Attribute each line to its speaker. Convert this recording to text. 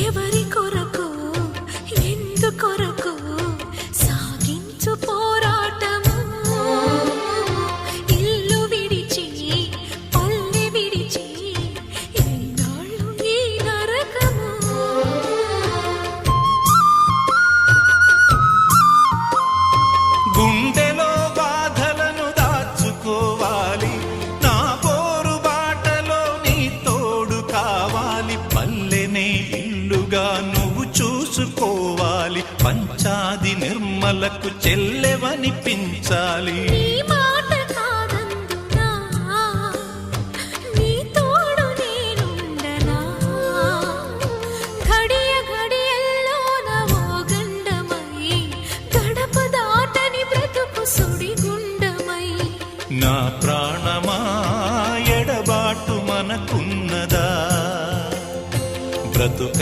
Speaker 1: ఎవరి కొరకు ఎందుకొరకు సాగించు పోరాటము ఇల్లు విడిచి పల్లె విడిచి ఎన్నాళ్ళు ఈ నరకము
Speaker 2: గుండెలో బాధలను దాచుకోవాలి నా పోరు బాటలో నీ తోడు కావాలి పల్లెనే ఇల్లుగా నువ్వు చూసుకోవాలి పంచాది నిర్మలకు చెల్లెవనిపించాలి